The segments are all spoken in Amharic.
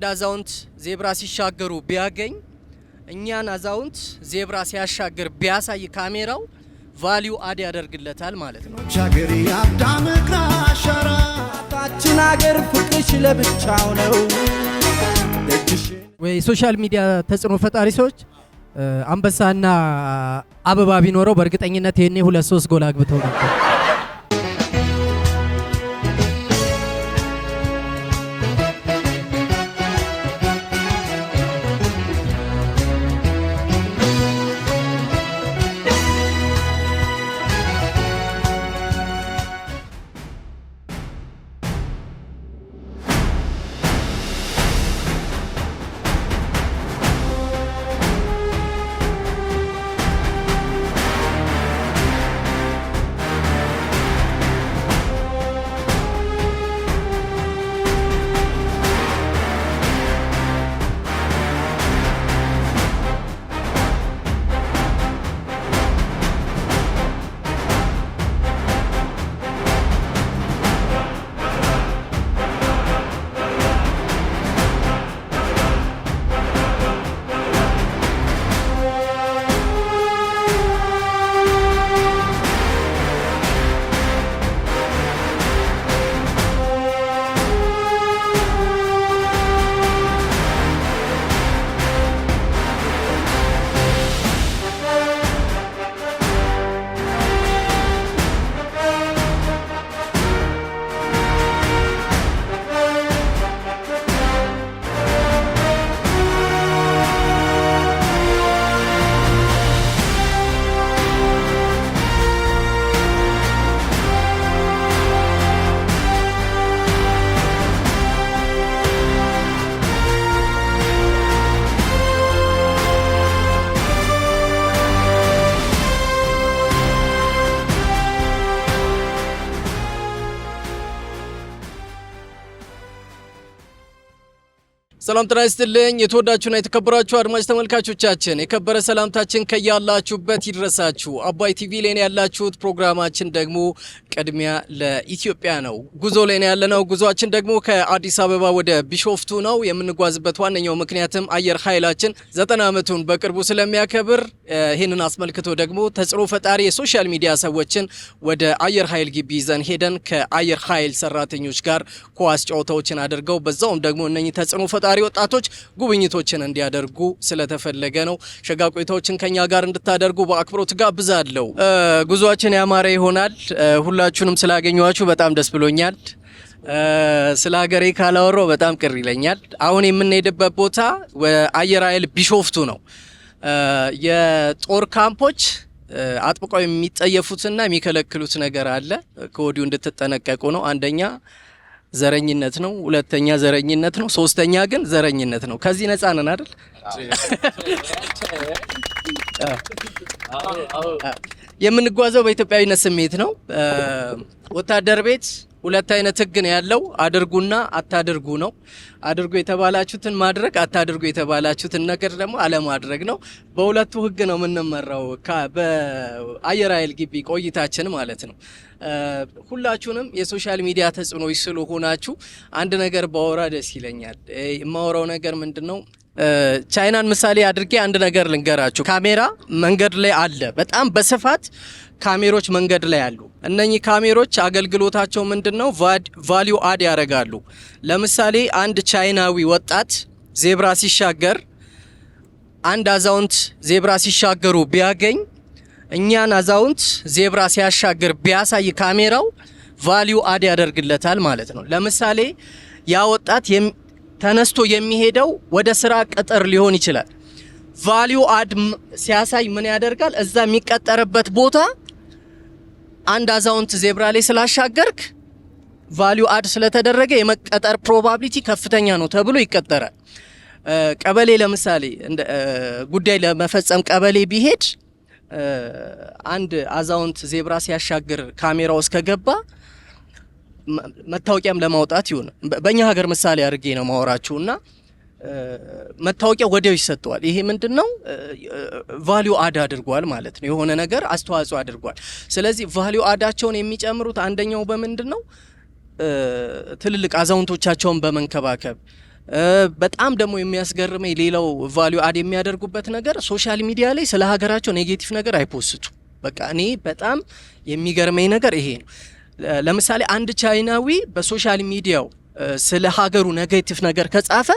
አንድ አዛውንት ዜብራ ሲሻገሩ ቢያገኝ እኛን አዛውንት ዜብራ ሲያሻገር ቢያሳይ ካሜራው ቫልዩ አድ ያደርግለታል ማለት ነው። ቻገሪ አዳም ክራሻራ ታችን ሀገር ፍቅርሽ ለብቻው ነው። ወይ ሶሻል ሚዲያ ተጽዕኖ ፈጣሪ ሰዎች አንበሳና አበባ ቢኖረው በእርግጠኝነት ይሄኔ 2-3 ጎል አግብተው ነበር። ሰላም ጤና ይስጥልኝ የተወዳችሁና የተከበራችሁ አድማጭ ተመልካቾቻችን የከበረ ሰላምታችን ከያላችሁበት ይድረሳችሁ። አባይ ቲቪ ላይ ያላችሁት ፕሮግራማችን ደግሞ ቅድሚያ ለኢትዮጵያ ነው። ጉዞ ላይ ያለነው ጉዟችን ደግሞ ከአዲስ አበባ ወደ ቢሾፍቱ ነው። የምንጓዝበት ዋነኛው ምክንያትም አየር ኃይላችን 90 ዓመቱን በቅርቡ ስለሚያከብር ይሄንን አስመልክቶ ደግሞ ተጽዕኖ ፈጣሪ የሶሻል ሚዲያ ሰዎችን ወደ አየር ኃይል ግቢ ይዘን ሄደን ከአየር ኃይል ሰራተኞች ጋር ኳስ ጨዋታዎችን አድርገው በዛውም ደግሞ እነኚህ ተጽዕኖ ፈጣሪ ወጣቶች ጉብኝቶችን እንዲያደርጉ ስለተፈለገ ነው። ሸጋ ቆይታዎችን ከኛ ጋር እንድታደርጉ በአክብሮት ጋብዛለሁ። ጉዟችን ያማረ ይሆናል። ሁላችሁንም ስላገኘኋችሁ በጣም ደስ ብሎኛል። ስለ ሀገሬ ካላወራው በጣም ቅር ይለኛል። አሁን የምንሄድበት ቦታ አየር ኃይል ቢሾፍቱ ነው። የጦር ካምፖች አጥብቀው የሚጠየፉትና የሚከለክሉት ነገር አለ። ከወዲሁ እንድትጠነቀቁ ነው። አንደኛ ዘረኝነት ነው፣ ሁለተኛ ዘረኝነት ነው፣ ሶስተኛ ግን ዘረኝነት ነው። ከዚህ ነፃ ነን አይደል? የምንጓዘው በኢትዮጵያዊነት ስሜት ነው። ወታደር ቤት ሁለት አይነት ህግ ነው ያለው፣ አድርጉና አታድርጉ ነው። አድርጉ የተባላችሁትን ማድረግ፣ አታድርጉ የተባላችሁትን ነገር ደግሞ አለማድረግ ነው። በሁለቱ ህግ ነው የምንመራው በአየር ኃይል ግቢ ቆይታችን ማለት ነው። ሁላችሁንም የሶሻል ሚዲያ ተጽዕኖዎች ስለሆናችሁ አንድ ነገር ባወራ ደስ ይለኛል። የማወራው ነገር ምንድነው? ቻይናን ምሳሌ አድርጌ አንድ ነገር ልንገራችሁ። ካሜራ መንገድ ላይ አለ፣ በጣም በስፋት ካሜሮች መንገድ ላይ አሉ። እነኚህ ካሜሮች አገልግሎታቸው ምንድነው? ቫልዩ አድ ያደርጋሉ። ለምሳሌ አንድ ቻይናዊ ወጣት ዜብራ ሲሻገር አንድ አዛውንት ዜብራ ሲሻገሩ ቢያገኝ እኛን አዛውንት ዜብራ ሲያሻገር ቢያሳይ ካሜራው ቫልዩ አድ ያደርግለታል ማለት ነው። ለምሳሌ ያ ወጣት ተነስቶ የሚሄደው ወደ ስራ ቅጥር ሊሆን ይችላል። ቫልዩ አድ ሲያሳይ ምን ያደርጋል? እዛ የሚቀጠርበት ቦታ አንድ አዛውንት ዜብራ ላይ ስላሻገርክ ቫልዩ አድ ስለተደረገ የመቀጠር ፕሮባቢሊቲ ከፍተኛ ነው ተብሎ ይቀጠራል። ቀበሌ ለምሳሌ ጉዳይ ለመፈጸም ቀበሌ ቢሄድ አንድ አዛውንት ዜብራ ሲያሻግር ካሜራው ውስጥ ከገባ መታወቂያም ለማውጣት ይሁን በእኛ ሀገር ምሳሌ አድርጌ ነው ማወራችሁና መታወቂያ ወዲያው ይሰጠዋል። ይሄ ምንድነው? ቫልዩ አድ አድርጓል ማለት ነው። የሆነ ነገር አስተዋጽኦ አድርጓል። ስለዚህ ቫልዩ አዳቸውን የሚጨምሩት አንደኛው በምንድነው? ትልልቅ አዛውንቶቻቸውን በመንከባከብ በጣም ደግሞ የሚያስገርመኝ ሌላው ቫልዩ አድ የሚያደርጉበት ነገር ሶሻል ሚዲያ ላይ ስለ ሀገራቸው ኔጌቲቭ ነገር አይፖስቱ። በቃ እኔ በጣም የሚገርመኝ ነገር ይሄ ነው። ለምሳሌ አንድ ቻይናዊ በሶሻል ሚዲያው ስለ ሀገሩ ኔጌቲቭ ነገር ከጻፈ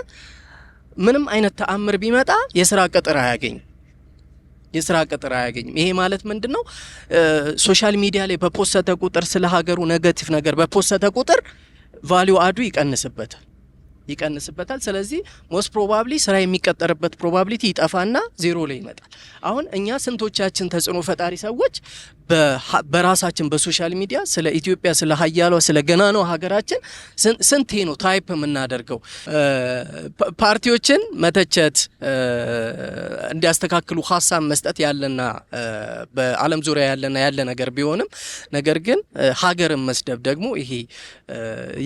ምንም አይነት ተአምር ቢመጣ የስራ ቅጥር አያገኝም። ይሄ ማለት ምንድነው? ሶሻል ሚዲያ ላይ በፖስተ ቁጥር ስለ ሀገሩ ኔጌቲቭ ነገር በፖስተ ቁጥር ቫልዩ አዱ ይቀንስበታል። ስለዚህ ሞስት ፕሮባብሊ ስራ የሚቀጠርበት ፕሮባቢሊቲ ይጠፋና ዜሮ ላይ ይመጣል። አሁን እኛ ስንቶቻችን ተጽዕኖ ፈጣሪ ሰዎች በራሳችን በሶሻል ሚዲያ ስለ ኢትዮጵያ ስለ ሀያሏ ስለ ገናናው ሀገራችን ስንቴ ነው ታይፕ የምናደርገው? ፓርቲዎችን መተቸት እንዲያስተካክሉ ሀሳብ መስጠት ያለና በዓለም ዙሪያ ያለ ነገር ቢሆንም ነገር ግን ሀገርን መስደብ ደግሞ ይሄ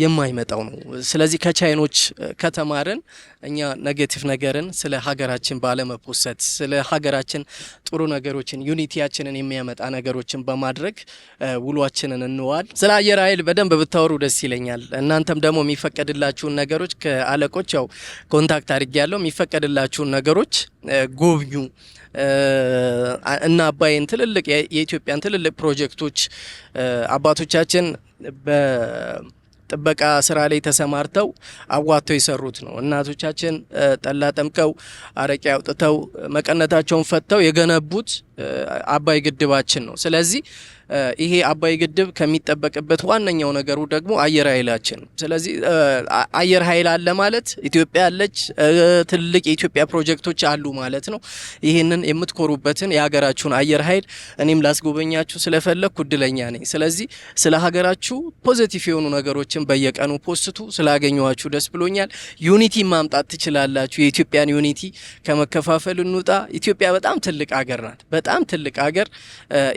የማይመጣው ነው። ስለዚህ ከቻይኖች ከተማርን እኛ ኔጌቲቭ ነገርን ስለ ሀገራችን ባለመፖሰት ስለ ሀገራችን ጥሩ ነገሮችን ዩኒቲያችንን የሚያመጣ ነገሮችን በማድረግ ውሏችንን እንዋል። ስለ አየር ኃይል በደንብ ብታወሩ ደስ ይለኛል። እናንተም ደግሞ የሚፈቀድላችሁን ነገሮች ከአለቆች ያው ኮንታክት አድርጌያለሁ። የሚፈቀድላችሁን ነገሮች ጎብኙ እና አባይን ትልልቅ የኢትዮጵያን ትልልቅ ፕሮጀክቶች አባቶቻችን ጥበቃ ስራ ላይ ተሰማርተው አዋጥተው የሰሩት ነው። እናቶቻችን ጠላ ጠምቀው አረቄ አውጥተው መቀነታቸውን ፈተው የገነቡት አባይ ግድባችን ነው። ስለዚህ ይሄ አባይ ግድብ ከሚጠበቅበት ዋነኛው ነገሩ ደግሞ አየር ኃይላችን። ስለዚህ አየር ኃይል አለ ማለት ኢትዮጵያ አለች፣ ትልቅ የኢትዮጵያ ፕሮጀክቶች አሉ ማለት ነው። ይሄንን የምትኮሩበትን የሀገራችሁን አየር ኃይል እኔም ላስጎበኛችሁ ስለፈለኩ እድለኛ ነኝ። ስለዚህ ስለ ሀገራችሁ ፖዚቲቭ የሆኑ ነገሮችን በየቀኑ ፖስቱ። ስላገኘዋችሁ ደስ ብሎኛል። ዩኒቲ ማምጣት ትችላላችሁ። የኢትዮጵያን ዩኒቲ ከመከፋፈል እንውጣ። ኢትዮጵያ በጣም ትልቅ ሀገር ናት። በጣም ትልቅ ሀገር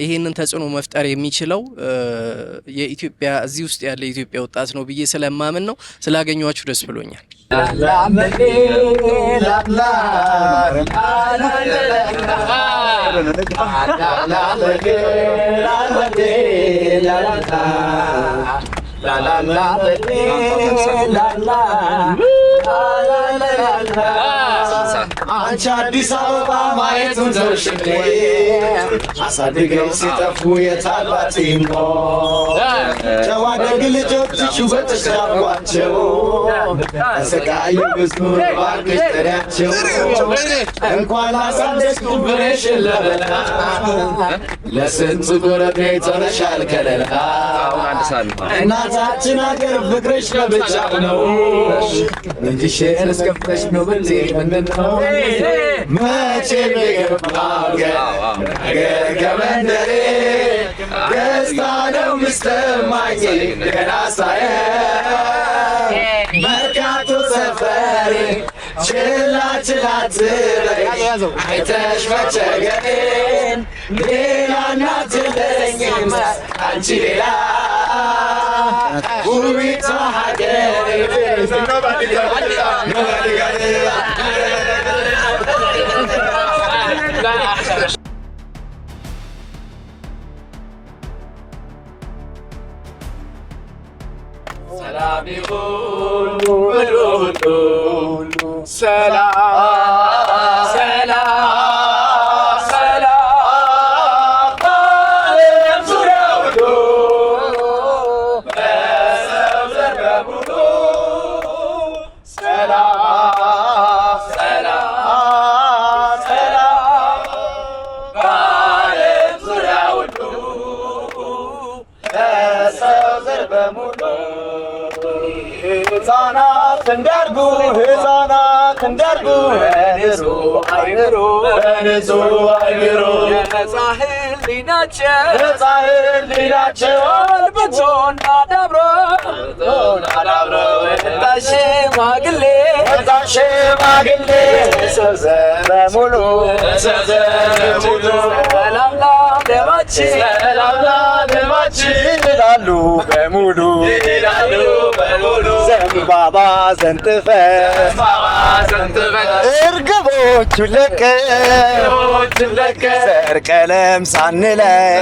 ይሄንን ተጽዕኖ መፍጠር የሚችለው የኢትዮጵያ እዚህ ውስጥ ያለ የኢትዮጵያ ወጣት ነው ብዬ ስለማምን ነው። ስላገኘዋችሁ ደስ ብሎኛል። አንቺ አዲስ አበባ ማየቱን ተውሽኔ አሳድገው ሲጠፉ የታባቲሞ ጨዋ ደግ ልጆችሽ ውበትሽ ናፍቋቸው ተሰቃዩ ብዙ እባክሽ ጥሪያቸው እንኳን አሳደግኩ ብሬሽን ለበላ ለስንቱ ጎረቤት ሆነሻል ከለላ እናታችን አገር ፍቅርሽ ለብቻው ነው እንዲሽን እስከፍተሽ ነው ብልቴ ምንድነው መቼም የገባው ነገር ከመንደሬ ደስታ ነው ምስተማኝ ገና ሳየው መርካቶ ሰፈሬ ችላ ትበይ አይተሽ መቸገሬን ሌላ እናትለኝም አንቺ ሌላ ውቢቷ ሀገሬ ሰላም ይሁን ሁሉ ሰላም ህፃናት እንዳርጉ በንጹህ አይምሮ ነፃ ህሊናቸው አልብቶና ዳብሮ ሽማግሌ ሰው ዘር በሙሉ ሰላም ለዓለማችን ይላሉ በሙሉ ዘንባባ ዘንጥፈን እርግቦቹን ለቀን ዘር ቀለም ሳንለይ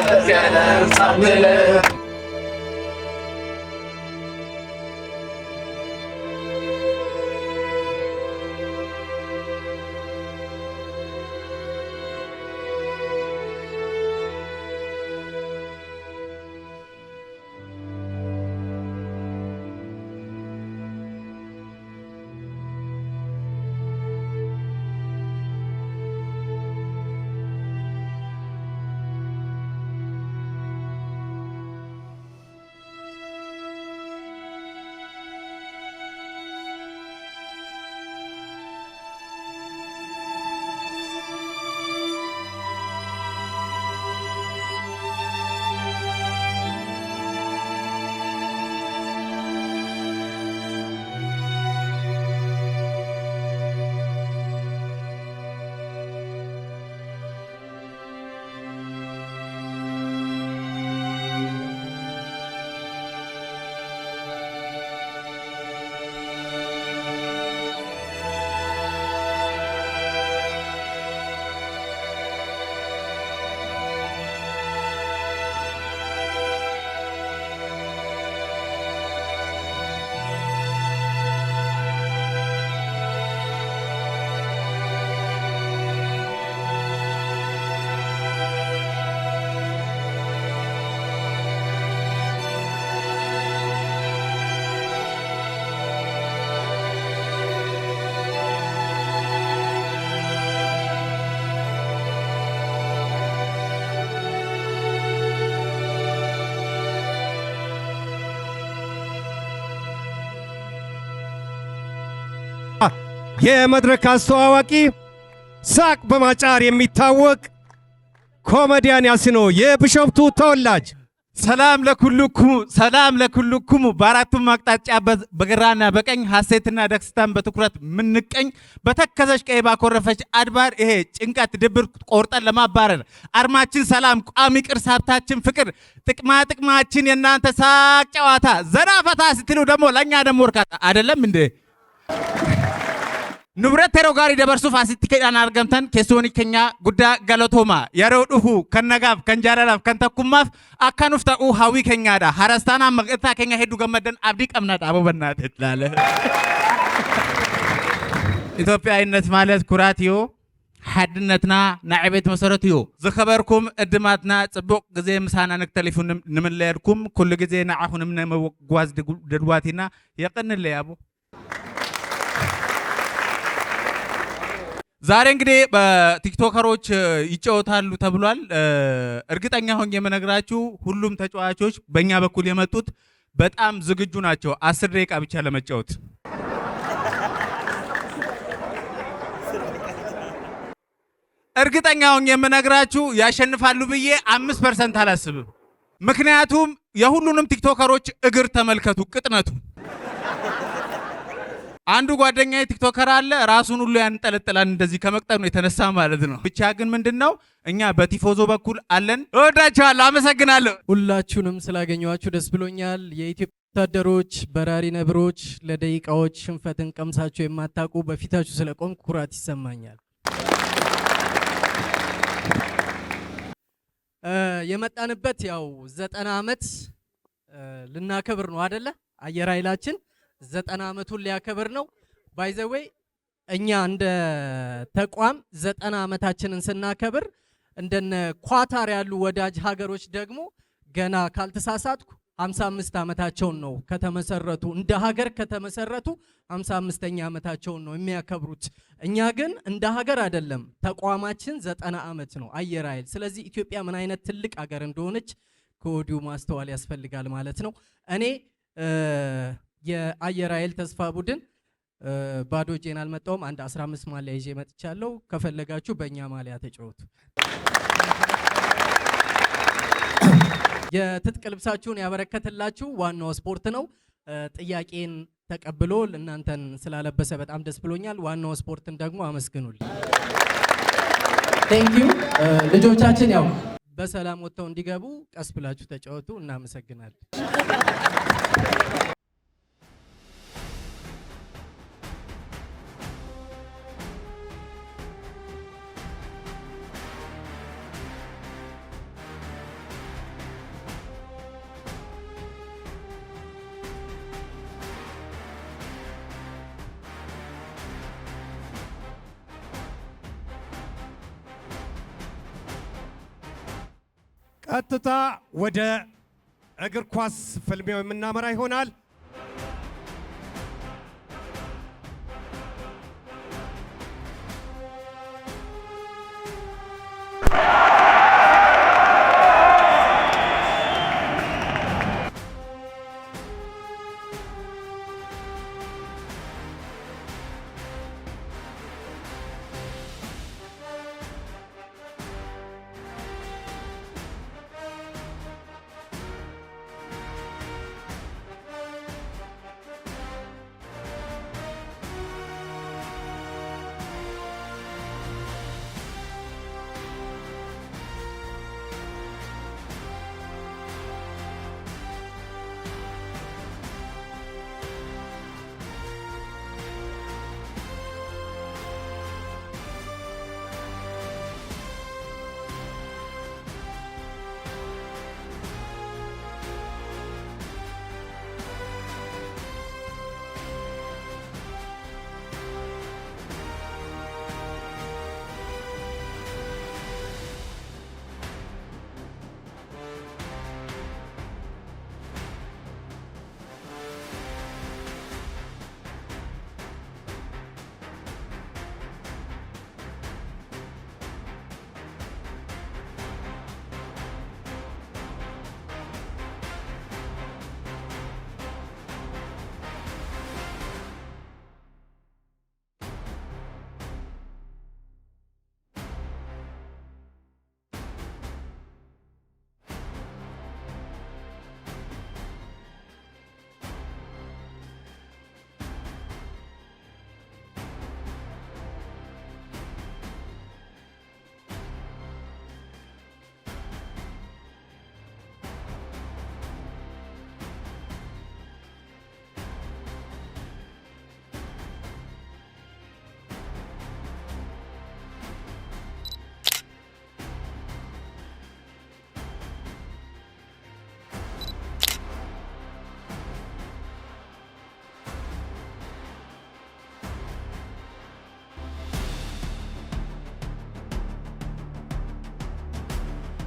የመድረክ አስተዋዋቂ ሳቅ በማጫር የሚታወቅ ኮሜዲያን ያሲኖ የቢሾፍቱ ተወላጅ ሰላም ለኩልኩሙ በአራቱም አቅጣጫ በግራና በቀኝ ሐሴትና ደስታን በትኩረት ምንቀኝ በተከዘች ቀይ ባኮረፈች አድባር ይሄ ጭንቀት ድብር ቆርጠን ለማባረር አርማችን ሰላም ቋሚ ቅርስ ሀብታችን ፍቅር ጥቅማችን የእናንተ ሳቅ ጨዋታ ዘና ፈታ ስትሉ ደግሞ ለእኛ ደግሞ እርካታ አይደለም እንዴ? ንብረት ተሮ ጋሪ ደበርሱ ፋሲት ከዳን አርገምተን ከሶኒ ከኛ ጉዳ ገለቶማ ያረው ዱሁ ከነጋፍ ከንጃራላፍ ከንተኩማፍ አካኑፍታኡ ሃዊ ከኛዳ ሐረስታና መቅታ ከኛ ሄዱ ገመደን አብዲ ቀምናት አበበናት ትላለ ኢትዮጵያዊነት ማለት ኩራትዮ ሓድነትና ናዕቤት መሰረትዮ ዝኸበርኩም እድማትና ጽቡቅ ግዜ ምሳና ንክተሊፉን ንምለየድኩም ኩሉ ግዜ ንዓኹንም ነመጓዝ ድድዋቲና የቅንለ ያቡ ዛሬ እንግዲህ በቲክቶከሮች ይጫወታሉ ተብሏል። እርግጠኛ ሆኜ የምነግራችሁ ሁሉም ተጫዋቾች በእኛ በኩል የመጡት በጣም ዝግጁ ናቸው 10 ደቂቃ ብቻ ለመጫወት። እርግጠኛ ሆኜ የምነግራችሁ ያሸንፋሉ ብዬ 5% አላስብም። ምክንያቱም የሁሉንም ቲክቶከሮች እግር ተመልከቱ ቅጥነቱ። አንዱ ጓደኛዬ ቲክቶከር አለ ራሱን ሁሉ ያንጠለጥላል እንደዚህ ከመቅጠኑ የተነሳ ማለት ነው። ብቻ ግን ምንድነው እኛ በቲፎዞ በኩል አለን። እወዳችኋለሁ፣ አመሰግናለሁ። ሁላችሁንም ስላገኘኋችሁ ደስ ብሎኛል። የኢትዮጵያ ወታደሮች በራሪ ነብሮች፣ ለደቂቃዎች ሽንፈትን ቀምሳችሁ የማታውቁ በፊታችሁ ስለቆም ኩራት ይሰማኛል። የመጣንበት ያው 90 ዓመት ልናከብር ነው አይደለ? አየር ኃይላችን 90 ዓመቱን ሊያከብር ነው። ባይ ዘ ዌይ እኛ እንደ ተቋም 90 ዓመታችንን ስናከብር እንደነ ኳታር ያሉ ወዳጅ ሀገሮች ደግሞ ገና ካልተሳሳትኩ 55 ዓመታቸውን ነው ከተመሰረቱ እንደ ሀገር ከተመሰረቱ 55ኛ ዓመታቸውን ነው የሚያከብሩት። እኛ ግን እንደ ሀገር አይደለም፣ ተቋማችን 90 ዓመት ነው አየር ኃይል። ስለዚህ ኢትዮጵያ ምን አይነት ትልቅ ሀገር እንደሆነች ከወዲሁ ማስተዋል ያስፈልጋል ማለት ነው። እኔ የአየር ኃይል ተስፋ ቡድን ባዶ እጄን አልመጣሁም። አንድ 15 ማሊያ ይዤ መጥቻለሁ። ከፈለጋችሁ በእኛ ማሊያ ተጫወቱ። የትጥቅ ልብሳችሁን ያበረከተላችሁ ዋናው ስፖርት ነው። ጥያቄን ተቀብሎ እናንተን ስላለበሰ በጣም ደስ ብሎኛል። ዋናው ስፖርትን ደግሞ አመስግኑልኝ። ቴንክ ዩ። ልጆቻችን ያው በሰላም ወጥተው እንዲገቡ ቀስ ብላችሁ ተጫወቱ። እናመሰግናለን። ቀጥታ ወደ እግር ኳስ ፍልሚያው የምናመራ ይሆናል።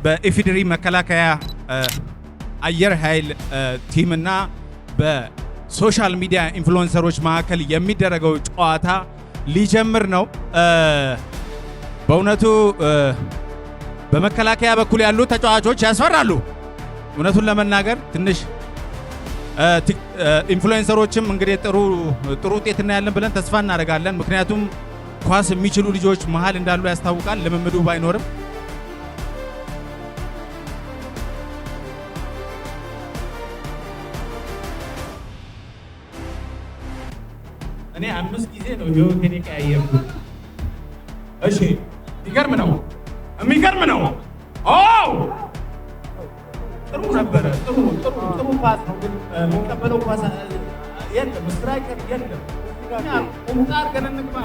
በኢፌዴሪ መከላከያ አየር ኃይል ቲምና በሶሻል ሚዲያ ኢንፍሉዌንሰሮች መካከል የሚደረገው ጨዋታ ሊጀምር ነው። በእውነቱ በመከላከያ በኩል ያሉ ተጫዋቾች ያስፈራሉ። እውነቱን ለመናገር ትንሽ ኢንፍሉዌንሰሮችም እንግዲህ ጥሩ ውጤት እናያለን ብለን ተስፋ እናደርጋለን። ምክንያቱም ኳስ የሚችሉ ልጆች መሃል እንዳሉ ያስታውቃል፣ ልምምዱ ባይኖርም። እኔ 5 ጊዜ ነው ህይወቴን የቀያየርኩት። እሺ የሚገርም ነው። ጥሩ ነበረ። ጥሩ ፓስ ነው፣ ግን የሚቀበለው ኳስ የለም፣ ስትራይከር የለም። ቁምጣ አድርገን እንግባ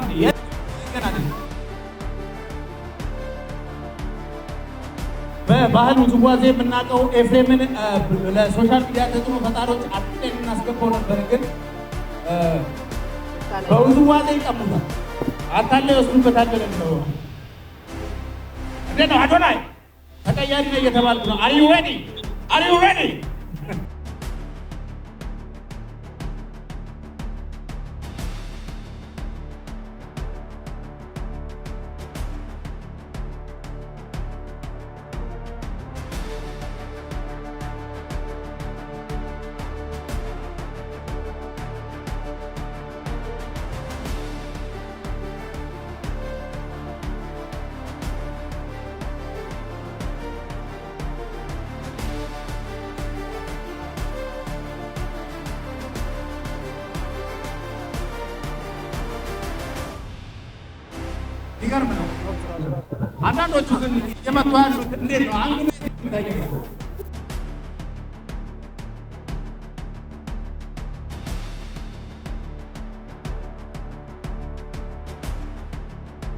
በባህል ውዝዋዜ የምናውቀው ኤፍሬምን ለሶሻል ሚዲያ ተጽዕኖ ፈጣሪዎች አጥተን የምናስገባው ነበር፣ ግን በውዝዋዜ ይቀሙታል። አታለ ይወስዱበታል ነው። እንዴት ነው አዶናይ? ተቀያሪ ነው እየተባልኩ ነው። አር ዩ ሬዲ? ይገርም ነው። አንዳንዶቹ ግን የመጡ ያሉት እንዴት ነው አንግሉ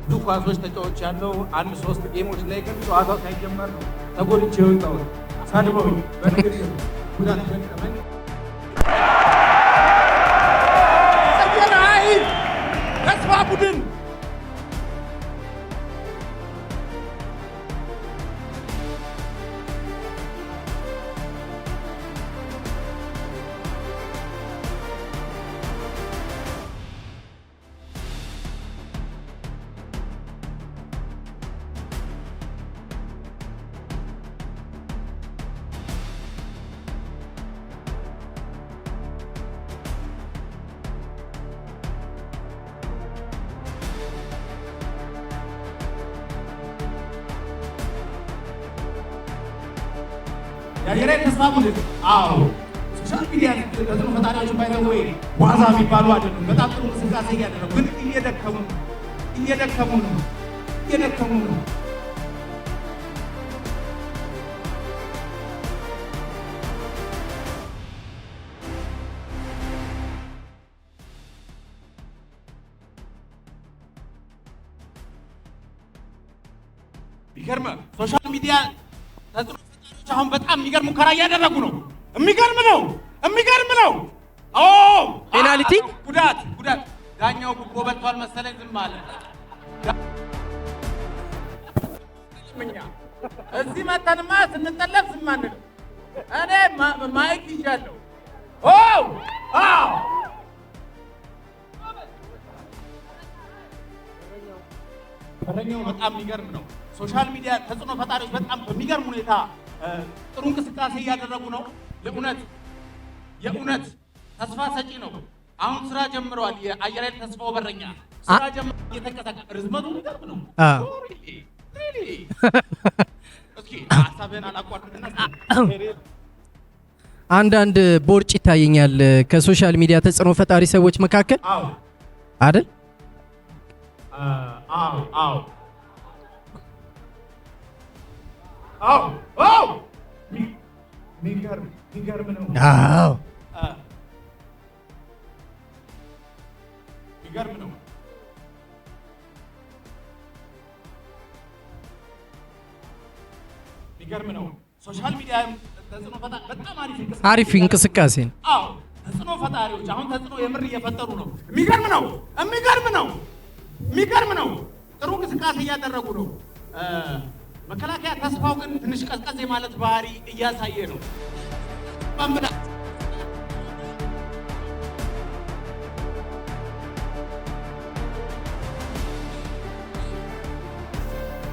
ብዙ ኳሶች ተጫዎች ያለው 1-3 ጌሞች ላይ ግን ጨዋታው ሳይጀመር ነው ተጎልቼ የወጣሁት። አሳድበውኝ በንግግር ጉዳት ገጠመኝ። ተስፋ ቡድን የአየር ኃይል ተስፋ ቡድን ሶሻል ሚዲያ ተጽዕኖ ፈጣሪዎች ባይተው ወይ ዋዛ የሚባሉ አይደሉም። በጣም ጥሩ እንቅስቃሴ እያደረጉ ግን እየደከሙ ነው። ቢገርም ሶሻል ሚዲያ ተጽዕኖ አሁን በጣም የሚገርም ሙከራ እያደረጉ ነው። የሚገርም ነው። ፔናልቲ ጉዳት ዳኛው ጉቦ በልቷል መሰለኝ፣ ዝም አለ። እዚህ መተንማ ስንጠለፍ ዝም አንልም። እኔ ማይክ ይዣለሁ። በረኛው በጣም የሚገርም ነው። ሶሻል ሚዲያ ተጽዕኖ ፈጣሪዎች በጣም በሚገርም ሁኔታ ጥሩ እንቅስቃሴ እያደረጉ ነው። የእውነት ተስፋ ሰጪ ነው። አሁን ስራ ጀምረዋል። የአየር ኃይል ተስፋው በረኛ ስራ ጀምረዋል። እየተንቀሳቀሰ ርዝመቱ የሚገርም ነው። እስኪ ሀሳብህን አላቋርጥና አንዳንድ ቦርጭ ይታየኛል ከሶሻል ሚዲያ ተጽዕኖ ፈጣሪ ሰዎች መካከል አይደል? ሚገርም ነው። ሶሻል ሚዲያ ተጽዕኖ ፈጣሪ በጣም አሪፍ እንቅስቃሴ ነው። ተጽዕኖ ፈጣሪዎች አሁን ተጽዕኖ የምር እየፈጠሩ ነው። የሚገርም ነው። ጥሩ እንቅስቃሴ እያደረጉ ነው። መከላከያ ተስፋው ግን ትንሽ ቀዝቀዝ ማለት ባህሪ እያሳየ ነው።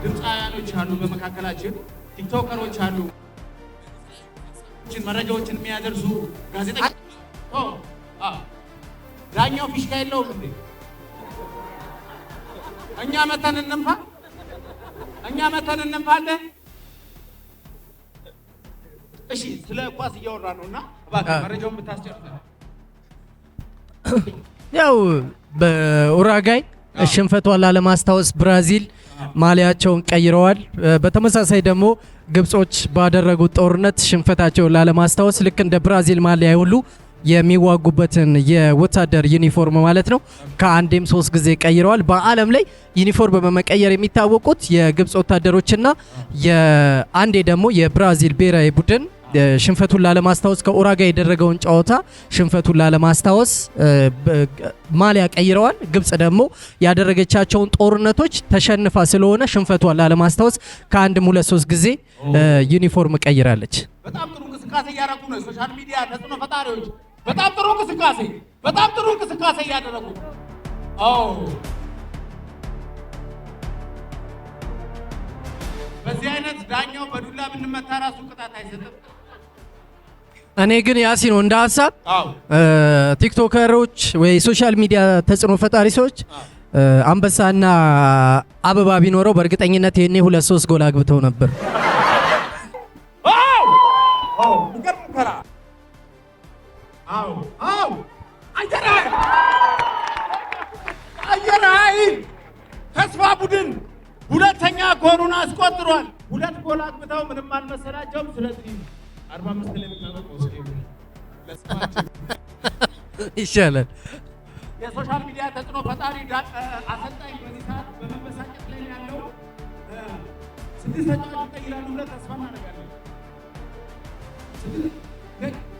ድምፃውያኖች አሉ በመካከላችን፣ ቲክቶከሮች አሉ፣ መረጃዎችን የሚያደርሱ ጋዜጠኞች። ዳኛው ፊሽካ የለውም እንዴ? እኛ መተን እንንፋለን። እሺ ስለ ኳስ እያወራ ነውና እባክህ መረጃውን ብታስጨርሰን። ያው በኡራጋይ ሽንፈቷን ላለማስታወስ ብራዚል ማሊያቸውን ቀይረዋል። በተመሳሳይ ደግሞ ግብጾች ባደረጉት ጦርነት ሽንፈታቸውን ላለማስታወስ ልክ እንደ ብራዚል ማሊያ ሁሉ የሚዋጉበትን የወታደር ዩኒፎርም ማለት ነው ከአንዴም 3 ጊዜ ቀይረዋል። በዓለም ላይ ዩኒፎርም በመቀየር የሚታወቁት የግብጽ ወታደሮችና የአንዴ ደግሞ የብራዚል ብሔራዊ ቡድን ሽንፈቱን ላለማስታወስ ከኡራጋይ የደረገውን ጨዋታ ሽንፈቱን ላለማስታወስ ማሊያ ቀይረዋል። ግብጽ ደግሞ ያደረገቻቸውን ጦርነቶች ተሸንፋ ስለሆነ ሽንፈቷን ላለማስታወስ ከአንድም 2-3 ጊዜ ዩኒፎርም ቀይራለች። በጣም ጥሩ እንቅስቃሴ እያደረጉ ነው የሶሻል ሚዲያ ተጽዕኖ ፈጣሪዎች። በጣም ጥሩ እንቅስቃሴ እያደረጉ በዚህ አይነት ዳኛው በዱላ ብንመታ ራሱ ቅጣት አይሰጥም። እኔ ግን ያሲን እንደ ሀሳብ ቲክቶከሮች ወይ ሶሻል ሚዲያ ተጽዕኖ ፈጣሪ ሰዎች አንበሳና አበባ ቢኖረው በእርግጠኝነት ይሄኔ 2-3 ጎል አግብተው ነበር። አየራይ ተስፋ ቡድን ሁለተኛ ጎሉን አስቆጥሯል። 2 ጎል አግብተው ምንም አልመሰላቸውም። ስለዚህ 45 ላይ ይሻላል። የሶሻል ሚዲያ ተጽዕኖ ፈጣሪ አሰልጣኝ በዚህ ሰዓት በመበሳጨት ላይ ያለው 6 ተጫዋቾች ይቀይራሉ ብለን ተስፋ እናደርጋለን።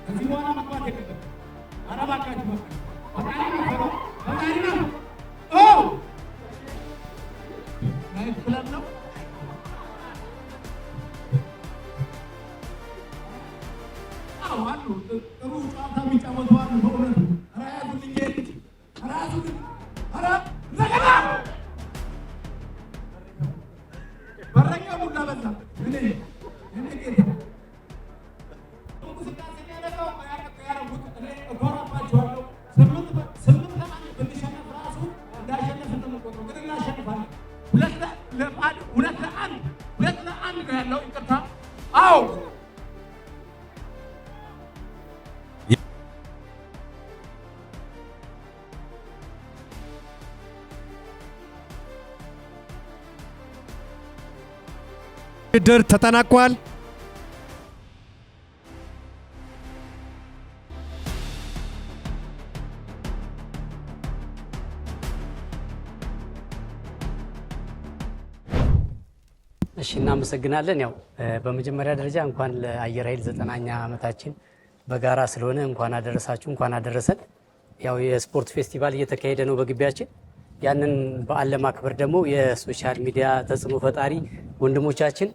ከዚህ በኋላ መግባት የለበትም። ኧረ እባካችሁ ፈጣሪ ነው። ክለብ ነው። አሉ ጥሩ ጨዋታ የሚጫወቱ አሉ። በእውነቱ በረኛ ቡና በዛ እኮራባቸዋለሁ። 8-1 ብንሸነፍ ራሱ እንዳሸነፍ እንደምቆጥረው ግን እናሸንፋለን። 2-1 ነው ያለው። ይቅርታ። አዎ ውድድር ተጠናቋል። እሺ እናመሰግናለን። ያው በመጀመሪያ ደረጃ እንኳን ለአየር ኃይል 9ኛ ዓመታችን በጋራ ስለሆነ እንኳን አደረሳችሁ፣ እንኳን አደረሰን። ያው የስፖርት ፌስቲቫል እየተካሄደ ነው በግቢያችን። ያንን በዓል ለማክበር ደግሞ የሶሻል ሚዲያ ተጽዕኖ ፈጣሪ ወንድሞቻችን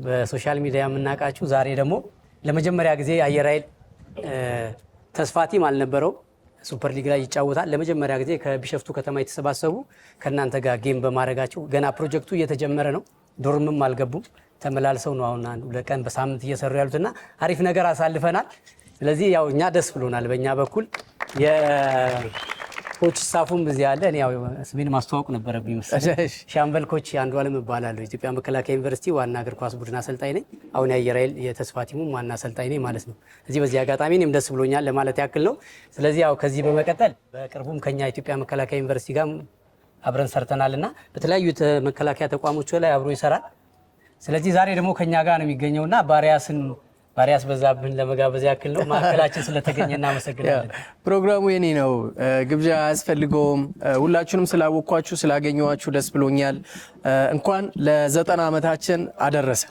በሶሻል ሚዲያ የምናውቃችሁ ዛሬ ደግሞ ለመጀመሪያ ጊዜ አየር ኃይል ተስፋ ቲም አልነበረው ሱፐር ሊግ ላይ ይጫወታል። ለመጀመሪያ ጊዜ ከቢሸፍቱ ከተማ የተሰባሰቡ ከእናንተ ጋር ጌም በማድረጋችሁ ገና ፕሮጀክቱ እየተጀመረ ነው። ዶርምም አልገቡም። ተመላልሰው ነው አሁን 2 ቀን በሳምንት እየሰሩ ያሉትና አሪፍ ነገር አሳልፈናል። ስለዚህ ያው እኛ ደስ ብሎናል። በእኛ በኩል የኮች ስታፉም እዚህ ያለ እኔ ያው ስሜን ማስተዋወቅ ነበረብኝ መሰለኝ። ሻምበል ኮች አንዱዓለም እባላለሁ። ኢትዮጵያ መከላከያ ዩኒቨርሲቲ ዋና እግር ኳስ ቡድን አሰልጣኝ ነኝ። አሁን የአየር ኃይል የተስፋ ቲሙም ዋና አሰልጣኝ ነኝ ማለት ነው። በዚህ አጋጣሚ እኔም ደስ ብሎኛል ለማለት ያክል ነው። ስለዚህ ያው ከዚህ በመቀጠል በቅርቡም ከኛ ኢትዮጵያ መከላከያ ዩኒቨርሲቲ ጋር አብረን ሰርተናልና በተለያዩ መከላከያ ተቋሞች ላይ አብሮ ይሰራል። ስለዚህ ዛሬ ደግሞ ከኛ ጋር ነው የሚገኘውና ባሪያስ በዛብህን ለመጋበዝ ያክል ነው። ማዕከላችን ስለተገኘ እናመሰግናለን። ፕሮግራሙ የኔ ነው፣ ግብዣ አያስፈልገውም። ሁላችሁንም ስላወኳችሁ ስላገኘኋችሁ ደስ ብሎኛል። እንኳን ለ90 ዓመታችን አደረሰ።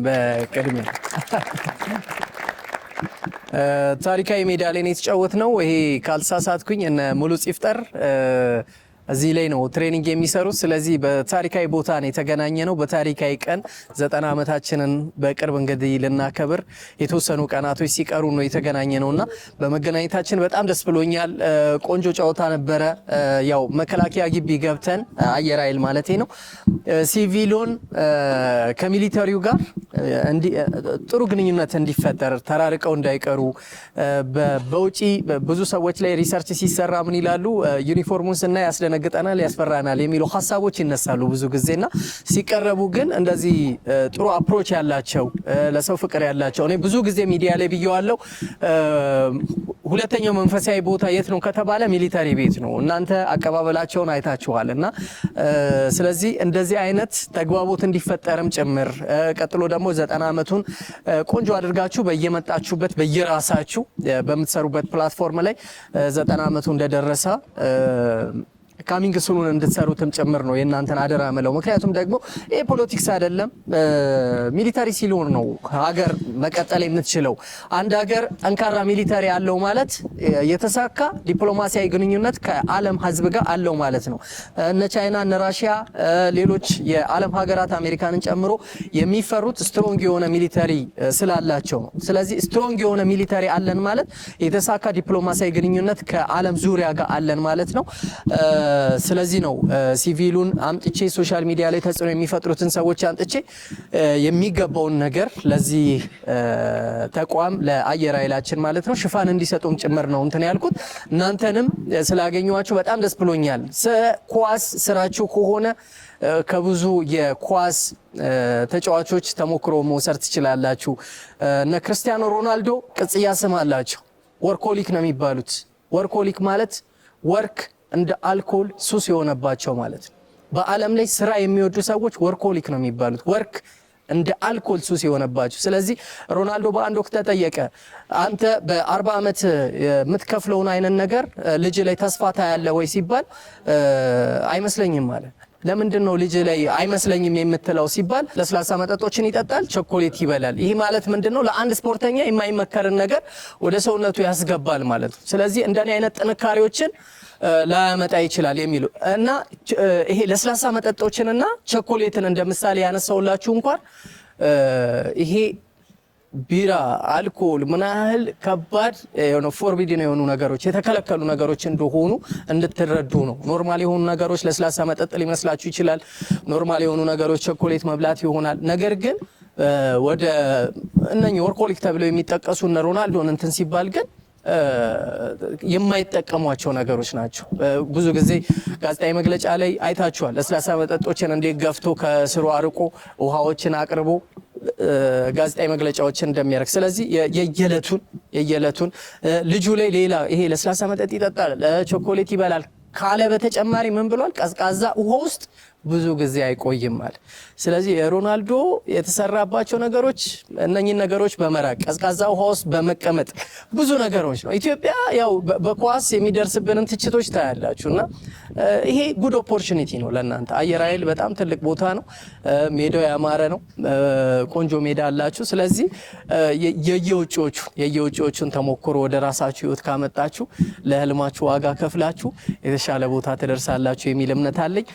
በቅድሚያ ታሪካዊ ሜዳ ላይ ነው የተጫወትነው። ይሄ ካልተሳሳትኩኝ እነ ሙሉ ፂፍጠር እዚህ ላይ ነው ትሬኒንግ የሚሰሩት። ስለዚህ በታሪካዊ ቦታ ነው የተገናኘ ነው። በታሪካዊ ቀን 90 ዓመታችንን በቅርብ እንግዲህ ልናከብር የተወሰኑ ቀናቶች ሲቀሩ ነው የተገናኘ ነውና በመገናኘታችን በጣም ደስ ብሎኛል። ቆንጆ ጨዋታ ነበረ። ያው መከላከያ ግቢ ገብተን አየር ኃይል ማለቴ ነው ሲቪሉን ከሚሊተሪው ጋር ጥሩ ግንኙነት እንዲፈጠር ተራርቀው እንዳይቀሩ በውጪ ብዙ ሰዎች ላይ ሪሰርች ሲሰራ ምን ይላሉ ዩኒፎርሙን ስናይ ያስደነግጠናል ያስፈራናል የሚሉ ሐሳቦች ይነሳሉ ብዙ ጊዜና ሲቀርቡ ግን እንደዚህ ጥሩ አፕሮች ያላቸው ለሰው ፍቅር ያላቸው እኔ ብዙ ጊዜ ሚዲያ ላይ ብየዋለሁ ሁለተኛው መንፈሳዊ ቦታ የት ነው ከተባለ ሚሊተሪ ቤት ነው እናንተ አቀባበላቸውን አይታችኋልና ስለዚህ እንደዚህ አይነት ተግባቦት እንዲፈጠርም ጭምር ቀጥሎ ደግሞ 90 ዓመቱን ቆንጆ አድርጋችሁ በየመጣችሁበት በየራሳችሁ በምትሰሩበት ፕላትፎርም ላይ 90 ዓመቱ እንደደረሰ ካሚንግ ሱኑን እንድትሰሩትም ጭምር ነው የእናንተን አደራ መለው ምክንያቱም ደግሞ ይሄ ፖለቲክስ አይደለም ሚሊታሪ ሲሆን ነው ሀገር መቀጠል የምትችለው አንድ ሀገር ጠንካራ ሚሊታሪ ያለው ማለት የተሳካ ዲፕሎማሲያዊ ግንኙነት ከዓለም ህዝብ ጋር አለው ማለት ነው እነ ቻይና እነ ራሺያ ሌሎች የዓለም ሀገራት አሜሪካንን ጨምሮ የሚፈሩት ስትሮንግ የሆነ ሚሊታሪ ስላላቸው ነው ስለዚህ ስትሮንግ የሆነ ሚሊታሪ አለን ማለት የተሳካ ዲፕሎማሲያዊ ግንኙነት ከዓለም ዙሪያ ጋር አለን ማለት ነው ስለዚህ ነው ሲቪሉን አምጥቼ ሶሻል ሚዲያ ላይ ተጽዕኖ የሚፈጥሩትን ሰዎች አምጥቼ የሚገባውን ነገር ለዚህ ተቋም ለአየር ኃይላችን ማለት ነው ሽፋን እንዲሰጡም ጭምር ነው እንትን ያልኩት እናንተንም ስላገኘዋችሁ በጣም ደስ ብሎኛል ኳስ ስራችሁ ከሆነ ከብዙ የኳስ ተጫዋቾች ተሞክሮ መውሰድ ትችላላችሁ እነ ክርስቲያኖ ሮናልዶ ቅጽያ ስም አላቸው ወርኮሊክ ነው የሚባሉት ወርኮሊክ ማለት ወርክ እንደ አልኮል ሱስ የሆነባቸው ማለት ነው በአለም ላይ ስራ የሚወዱ ሰዎች ወርኮሊክ ነው የሚባሉት ወርክ እንደ አልኮል ሱስ የሆነባቸው ስለዚህ ሮናልዶ በአንድ ወቅት ተጠየቀ አንተ በ40 ዓመት የምትከፍለውን አይነት ነገር ልጅ ላይ ተስፋ ታያለ ወይ ሲባል አይመስለኝም ማለት ለምንድን ነው ልጅ ላይ አይመስለኝም የምትለው ሲባል ለስላሳ መጠጦችን ይጠጣል ቸኮሌት ይበላል ይሄ ማለት ምንድነው ለአንድ ስፖርተኛ የማይመከርን ነገር ወደ ሰውነቱ ያስገባል ማለት ነው ስለዚህ እንደኔ አይነት ጥንካሬዎችን ላመጣ ይችላል የሚሉ እና ይሄ ለስላሳ መጠጦችንና ቸኮሌትን እንደምሳሌ ያነሳውላችሁ እንኳን ይሄ ቢራ አልኮል ምናህል ከባድ የሆነ ፎርቢድን የሆኑ ነገሮች የተከለከሉ ነገሮች እንደሆኑ እንድትረዱ ነው ኖርማል የሆኑ ነገሮች ለስላሳ መጠጥ ሊመስላችሁ ይችላል ኖርማል የሆኑ ነገሮች ቸኮሌት መብላት ይሆናል ነገር ግን ወደ እነኚህ ወርኮሊክ ተብለው የሚጠቀሱ እነ ሮናልዶን እንትን ሲባል ግን የማይጠቀሟቸው ነገሮች ናቸው ብዙ ጊዜ ጋዜጣዊ መግለጫ ላይ አይታችኋል ለስላሳ መጠጦችን እንዴት ገፍቶ ከስሩ አርቆ ውሃዎችን አቅርቦ ጋዜጣዊ መግለጫዎችን እንደሚያደርግ ስለዚህ የየለቱን ልጁ ላይ ሌላ ይሄ ለስላሳ መጠጥ ይጠጣል ቸኮሌት ይበላል ካለ በተጨማሪ ምን ብሏል ቀዝቃዛ ውሃ ውስጥ ብዙ ጊዜ አይቆይም ማለት ስለዚህ ሮናልዶ የተሰራባቸው ነገሮች እነኚህን ነገሮች በመራቅ ቀዝቃዛ ውሃ ውስጥ በመቀመጥ ብዙ ነገሮች ነው ኢትዮጵያ ያው በኳስ የሚደርስብንን ትችቶች ታያላችሁና ይሄ ጉድ ኦፖርቹኒቲ ነው ለእናንተ አየር ኃይል በጣም ትልቅ ቦታ ነው ሜዳው ያማረ ነው ቆንጆ ሜዳ አላችሁ ስለዚህ የየውጪዎቹን ተሞክሮ ወደ ራሳችሁ ህይወት ካመጣችሁ ለህልማችሁ ዋጋ ከፍላችሁ የተሻለ ቦታ ትደርሳላችሁ የሚል እምነት አለኝ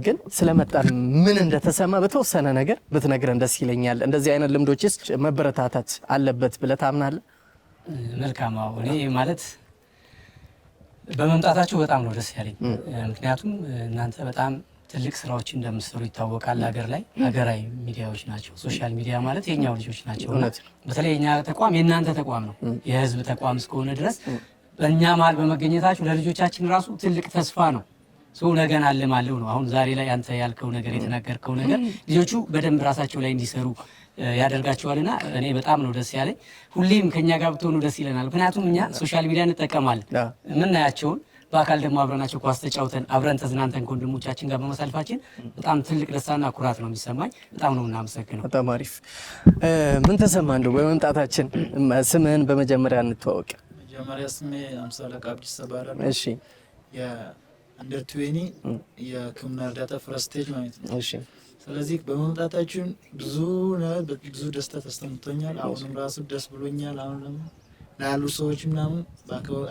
ግን ስለመጣን ምን እንደተሰማ በተወሰነ ነገር ብትነግረን ደስ ይለኛል እንደዚህ አይነት ልምዶችስ መበረታታት አለበት ብለህ ታምናለህ መልካም እኔ ማለት በመምጣታችሁ በጣም ነው ደስ ያለኝ ምክንያቱም እናንተ በጣም ትልቅ ስራዎች እንደምትሰሩ ይታወቃል ሀገር ላይ ሀገራዊ ሚዲያዎች ናቸው ሶሻል ሚዲያ ማለት የኛው ልጆች ናቸው በተለይ የኛ ተቋም የእናንተ ተቋም ነው የህዝብ ተቋም እስከሆነ ድረስ በእኛ መሀል በመገኘታችሁ ለልጆቻችን ራሱ ትልቅ ተስፋ ነው ሰው ነገን አለማለው ነው አሁን ዛሬ ላይ አንተ ያልከው ነገር የተናገርከው ነገር ልጆቹ በደንብ ራሳቸው ላይ እንዲሰሩ ያደርጋቸዋልና እኔ በጣም ነው ደስ ያለኝ ሁሌም ከኛ ጋር ብትሆኑ ደስ ይለናል ምክንያቱም እኛ ሶሻል ሚዲያ እንጠቀማለን ምናያቸውን በአካል ደግሞ አብረናቸው ኳስ ተጫውተን አብረን ተዝናንተን ከወንድሞቻችን ጋር በመሳልፋችን በጣም ትልቅ ደስታና ኩራት ነው የሚሰማኝ በጣም ነው እናመሰግነው በጣም አሪፍ ምን ተሰማ እንደው በመምጣታችን ስምህን በመጀመሪያ እንተዋወቅ መጀመሪያ ስሜ አምሳለቃ አብዲስ ሰባራ እሺ አንደር 20 የሕክምና እርዳታ ፈርስት ስቴጅ ማለት ነው እሺ ስለዚህ በመምጣታችን ብዙ ደስታ ተሰምቶኛል አሁንም ራሱ ደስ ብሎኛል አሁንም ላሉ ሰዎች ምናምን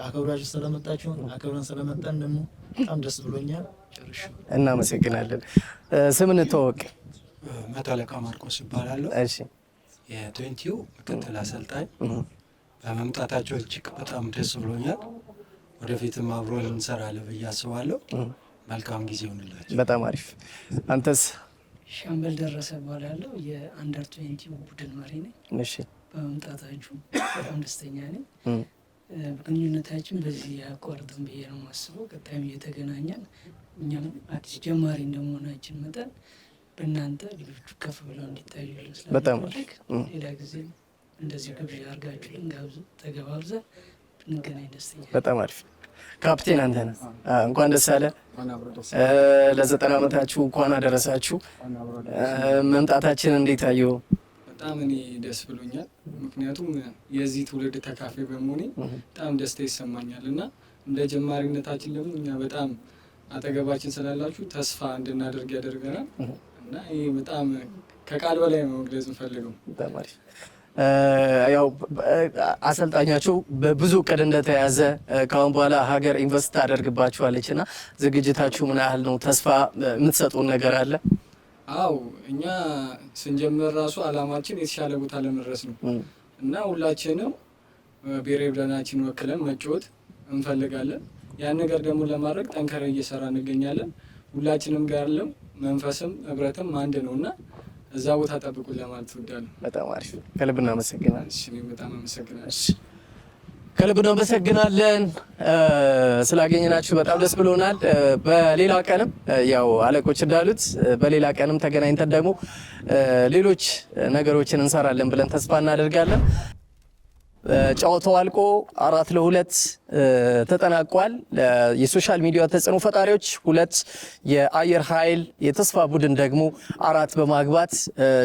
አከብራችሁ ስለመጣችሁ አከብረን ስለመጣን ደግሞ በጣም ደስ ብሎኛል። ጨርሽ እናመሰግናለን። ስምን ተወቅ። መቶ አለቃ ማርቆስ ይባላለሁ። እሺ የ20 ምክትል አሰልጣኝ በመምጣታቸው እጅግ በጣም ደስ ብሎኛል። ወደፊትም አብሮን እንሰራለን ብዬ አስባለሁ። መልካም ጊዜ ይሁንላችሁ። በጣም አሪፍ። አንተስ? ሻምበል ደረሰ እባላለሁ። የአንደር 20 ቡድን መሪ ነኝ። እሺ በመምጣታችሁ በጣም ደስተኛ ነኝ። ግንኙነታችን በዚህ ያቋርጥም ብዬ ነው የማስበው። ቀጣይም እየተገናኘን እኛም አዲስ ጀማሪ እንደመሆናችን መጠን በእናንተ ልጆቹ ከፍ ብለው እንዲታዩልን ስለምፈልግ ሌላ ጊዜ እንደዚህ ግብዣ አድርጋችሁልን ተገባብዘን ብንገናኝ ደስተኛ። በጣም አሪፍ። ካፕቴን አንተ ነህ። እንኳን ደስ አለ። ለ90 ዓመታችሁ እንኳን አደረሳችሁ። መምጣታችን እንዴት አየው? በጣም እኔ ደስ ብሎኛል። ምክንያቱም የዚህ ትውልድ ተካፋይ በመሆኔ በጣም ደስታ ይሰማኛል እና እንደ ጀማሪነታችን ደግሞ እኛ በጣም አጠገባችን ስላላችሁ ተስፋ እንድናደርግ ያደርገናል እና ይህ በጣም ከቃል በላይ ነው መግለጽ እንፈልገው። በጣም አሪፍ። ያው አሰልጣኛችሁ በብዙ እቅድ እንደተያዘ ከአሁን በኋላ ሀገር ኢንቨስት ታደርግባችኋለች እና ዝግጅታችሁ ምን ያህል ነው? ተስፋ የምትሰጡን ነገር አለ? አው እኛ ስንጀምር ራሱ አላማችን የተሻለ ቦታ ለመድረስ ነው እና ሁላችንም ብሔራዊ ቡድናችን ወክለን መጫወት እንፈልጋለን። ያን ነገር ደግሞ ለማድረግ ጠንከረን እየሰራ እንገኛለን። ሁላችንም ጋር ያለው መንፈስም ህብረትም አንድ ነውና እዛ ቦታ ጠብቁን ለማለት እወዳለሁ። በጣም አሪፍ። ከልብ እናመሰግናለን። እሺ በጣም አመሰግናለሁ። ከልብ እናመሰግናለን። ስላገኘናችሁ በጣም ደስ ብሎናል። በሌላ ቀንም ያው አለቆች እንዳሉት በሌላ ቀንም ተገናኝተን ደግሞ ሌሎች ነገሮችን እንሰራለን ብለን ተስፋ እናደርጋለን። ጨዋታው አልቆ 4-2 ተጠናቋል። የሶሻል ሚዲያ ተጽዕኖ ፈጣሪዎች 2፣ የአየር ኃይል የተስፋ ቡድን ደግሞ 4 በማግባት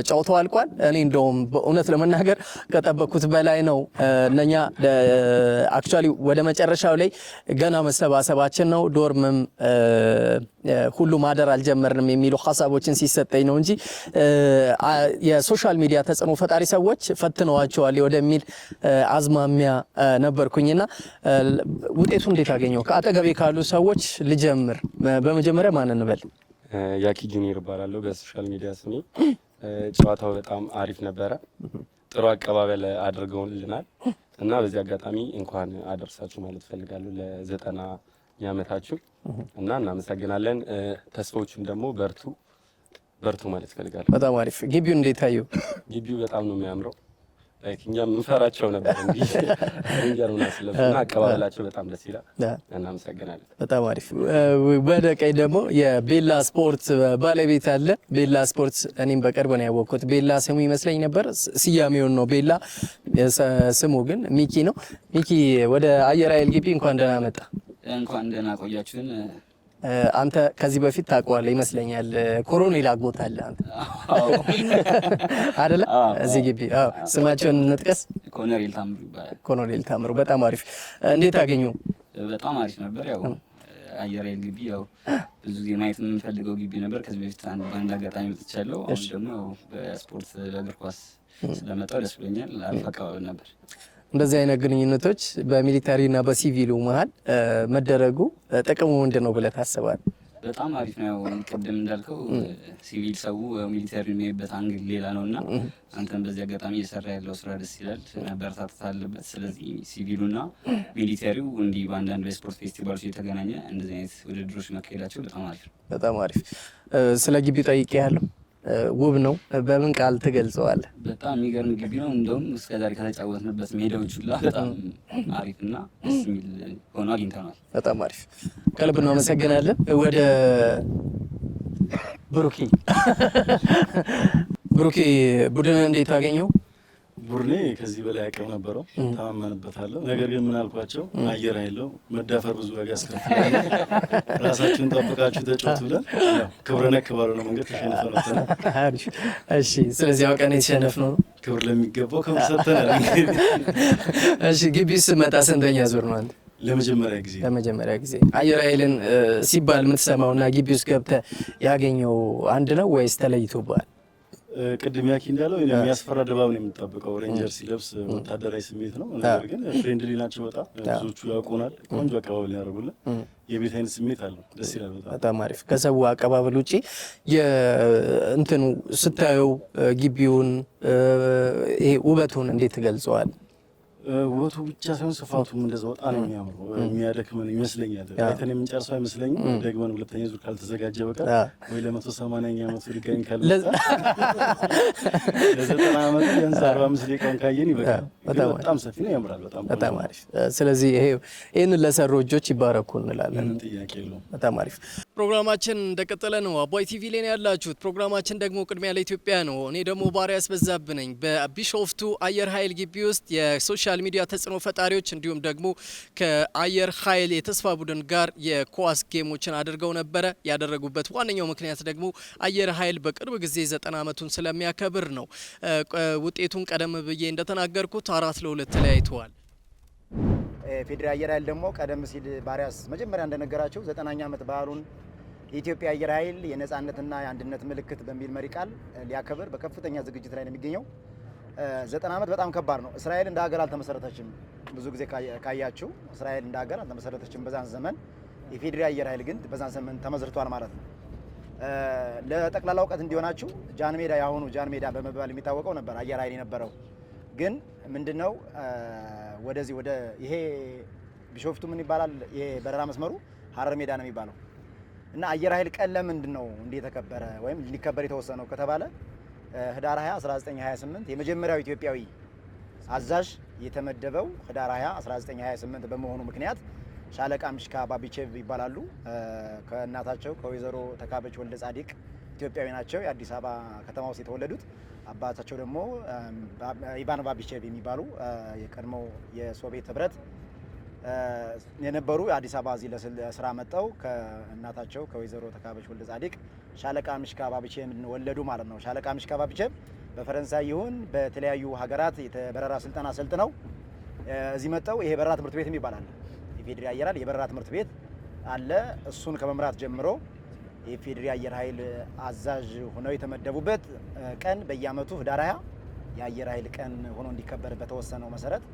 ጨዋታው አልቋል። እኔ እንደውም በእውነት ለመናገር ከጠበቅኩት በላይ ነው። እነኛ አክቹአሊ ወደ መጨረሻው ላይ ገና መሰባሰባችን ነው፣ ዶርምም ሁሉ ማደር አልጀመርንም የሚሉ ሀሳቦችን ሲሰጠኝ ነው እንጂ የሶሻል ሚዲያ ተጽዕኖ ፈጣሪ ሰዎች ፈትነዋቸዋል ወደሚል አዝማሚያ ነበርኩኝና ውጤቱ እንዴት አገኘው? ከአጠገቤ ካሉ ሰዎች ልጀምር። በመጀመሪያ ማን እንበል? ያኪ ጁኒየር እባላለሁ በሶሻል ሚዲያ ስሜ። ጨዋታው በጣም አሪፍ ነበረ። ጥሩ አቀባበል አድርገውልናል እና በዚህ አጋጣሚ እንኳን አደረሳችሁ ማለት ፈልጋለሁ ለ90ኛ ዓመታችሁ እና እናመሰግናለን። ተስፋዎቹን ደግሞ በርቱ ማለት ፈልጋለሁ። በጣም አሪፍ። ግቢው እንዴት አየው? ግቢው በጣም ነው የሚያምረው። እኛም እንፈራቸው ነበር እንጂ እንጀርና ስለሆነ አቀባበላቸው በጣም ደስ ይላል። እናመሰግናለን። በጣም አሪፍ። ወደ ቀኝ ደግሞ የቤላ ስፖርት ባለቤት አለ። ቤላ ስፖርት እኔም በቅርብ ነው ያወቅኩት። ቤላ ስሙ ይመስለኝ ነበር፣ ስያሜውን ነው ቤላ፣ ስሙ ግን ሚኪ ነው። ሚኪ ወደ አየር ኃይል ግቢ እንኳን ደህና መጣ። እንኳን ደህና ቆያችሁን። አንተ ከዚህ በፊት ታውቀዋለህ ይመስለኛል። ኮሎኔል አጎታለ አንተ አይደለ? እዚህ ግቢ ስማቸውን እንጥቀስ። ኮሎኔል ታምሩ ይባላል። ኮሎኔል ታምሩ። በጣም አሪፍ። እንዴት አገኘው? በጣም አሪፍ ነበር። ያው አየር ኃይል ግቢ ያው ብዙ ጊዜ ማየት የምንፈልገው ግቢ ነበር። ከዚህ በፊት አንድ አጋጣሚ መጥቻለሁ። አሁን ደግሞ በስፖርት በእግር ኳስ ስለመጣሁ ደስ ብሎኛል። አሪፍ አቀባበል ነበር። እንደዚህ አይነት ግንኙነቶች በሚሊታሪ እና በሲቪሉ መሀል መደረጉ ጥቅሙ ምንድን ነው ብለህ ታስባለህ? በጣም አሪፍ ነው። ቅድም እንዳልከው ሲቪል ሰው ሚሊታሪ የሚሄድበት አንግል ሌላ ነው እና አንተም በዚህ አጋጣሚ እየሰራ ያለው ስራ ደስ ይላል፣ መበረታታት አለበት። ስለዚህ ሲቪሉና ሚሊታሪው እንዲህ በአንዳንድ የስፖርት ፌስቲቫሎች እየተገናኘ እንደዚህ አይነት ውድድሮች መካሄዳቸው በጣም አሪፍ ነው። በጣም አሪፍ። ስለ ግቢው ጠይቄያለሁ። ውብ ነው። በምን ቃል ትገልጸዋለህ? በጣም የሚገርም ግቢ ነው። እንደውም እስከዛሬ ከተጫወትንበት ሜዳዎች ሁላ በጣም አሪፍና ደስ የሚል ሆኖ አግኝተናል። በጣም አሪፍ። ከልብ እናመሰግናለን። ወደ ብሩኬ ቡድንን እንዴት አገኘው? ቡድኔ ከዚህ በላይ አቅም ነበረው፣ ተማመንበታለሁ። ነገር ግን ምን አልኳቸው፣ አየር ኃይለው መዳፈር ብዙ ዋጋ ያስከፍላል፣ ራሳችሁን ጠብቃችሁ ተጫወቱ ብለን ክብረ ነክ ባልሆነ መንገድ ተሸንፈን። እሺ፣ ስለዚህ አውቀን የተሸነፍነው ነው። ክብር ለሚገባው ክብር ሰጥተናል። እሺ፣ ግቢ ስመጣ ስንተኛ ዙር ነው አንተ? ለመጀመሪያ ጊዜ አየር ኃይልን ሲባል የምትሰማውና ግቢ ውስጥ ገብተህ ያገኘው አንድ ነው ወይስ ተለይቶብሃል? ቅድም ያኪ እንዳለው የሚያስፈራ ድባብ ነው የምንጠብቀው። ሬንጀር ሲለብስ ወታደራዊ ስሜት ነው። ነገር ግን ፍሬንድሊ ናቸው በጣም ብዙዎቹ ያውቁናል። ቆንጆ አቀባበል ያደርጉልን። የቤት አይነት ስሜት አለው። ደስ ይላል በጣም አሪፍ። ከሰው አቀባበል ውጪ የእንትኑ ስታየው ግቢውን ይሄ ውበቱን እንዴት ትገልጸዋል? ውበቱ ብቻ ሳይሆን ስፋቱም እንደዛ በጣም ነው የሚያምረው። የሚያደክመን ይመስለኛል። አይተን የምንጨርሰው አይመስለኝም። ደግመን ሁለተኛ ዙር ካልተዘጋጀ በቃ ወይ ለ180ኛ ዓመቱ ድጋሚ ካለ ለ90 ዓመቱ ቢያንስ 45 ደቂቃውን ካየን ይበቃል። በጣም ሰፊ ነው፣ ያምራል። በጣም አሪፍ። ስለዚህ ይሄንን ለሰሩ እጆች ይባረኩ እንላለን። ምንም ጥያቄ የለውም። በጣም አሪፍ። ፕሮግራማችን እንደቀጠለ ነው። አባይ ቲቪ ላይ ነው ያላችሁት። ፕሮግራማችን ደግሞ ቅድሚያ ለኢትዮጵያ ነው። እኔ ደግሞ ባሪያስ በዛብህ ነኝ። በቢሾፍቱ አየር ኃይል ግቢ ውስጥ የሶሻል ሚዲያ ተጽዕኖ ፈጣሪዎች እንዲሁም ደግሞ ከአየር ኃይል የተስፋ ቡድን ጋር የኳስ ጌሞችን አድርገው ነበረ። ያደረጉበት ዋነኛው ምክንያት ደግሞ አየር ኃይል በቅርብ ጊዜ 90 ዓመቱን ስለሚያከብር ነው። ውጤቱን ቀደም ብዬ እንደተናገርኩት 4-2 ተለያይተዋል። ፌዴራል አየር ኃይል ደግሞ ቀደም ሲል ባሪያስ መጀመሪያ እንደነገራቸው 90ኛ ዓመት በዓሉን የኢትዮጵያ አየር ኃይል የነጻነትና የአንድነት ምልክት በሚል መሪ ቃል ሊያከብር በከፍተኛ ዝግጅት ላይ ነው የሚገኘው። 90 ዓመት በጣም ከባድ ነው። እስራኤል እንደ ሀገር አልተመሰረተችም። ብዙ ጊዜ ካያችሁ እስራኤል እንደ ሀገር አልተመሰረተችም በዛን ዘመን። የፌዴራል አየር ኃይል ግን በዛን ዘመን ተመዝርቷል ማለት ነው። ለጠቅላላ እውቀት እንዲሆናችሁ ጃን ሜዳ ያሁኑ ጃን ሜዳ በመባል የሚታወቀው ነበር አየር ኃይል የነበረው። ግን ምንድነው ወደዚህ ወደ ይሄ ቢሾፍቱ ምን ይባላል? ይሄ በረራ መስመሩ ሀረር ሜዳ ነው የሚባለው። እና አየር ኃይል ቀን ለምንድን ነው እንደ ተከበረ ወይም ሊከበር የተወሰነው ከተባለ ህዳር 20 1928 የመጀመሪያው ኢትዮጵያዊ አዛዥ የተመደበው ህዳር 20 1928 በመሆኑ ምክንያት ሻለቃ ምሽካ ባቢቼቭ ይባላሉ። ከእናታቸው ከወይዘሮ ተካበች ወልደ ጻዲቅ ኢትዮጵያዊ ናቸው። የአዲስ አበባ ከተማ ውስጥ የተወለዱት። አባታቸው ደግሞ ኢቫን ባቢቼቭ የሚባሉ የቀድሞው የሶቪየት ህብረት የነበሩ አዲስ አበባ እዚህ ለስራ መጣው ከእናታቸው ከወይዘሮ ተካበች ወልደ ጻዲቅ ሻለቃ ምሽካ ባቢቼቭ ወለዱ ማለት ነው። ሻለቃ ምሽካ ባቢቼቭ በፈረንሳይ ይሁን በተለያዩ ሀገራት የተበረራ ስልጠና ሰልጥነው እዚህ መጣው። ይሄ በረራ ትምህርት ቤት ይባላል። የፌዴራል አየር ኃይል የበረራ ትምህርት ቤት አለ። እሱን ከመምራት ጀምሮ የፌዴራል አየር ኃይል አዛዥ ሆነው የተመደቡበት ቀን በየአመቱ ህዳር 20 የአየር ኃይል ቀን ሆኖ እንዲከበር በተወሰነው መሰረት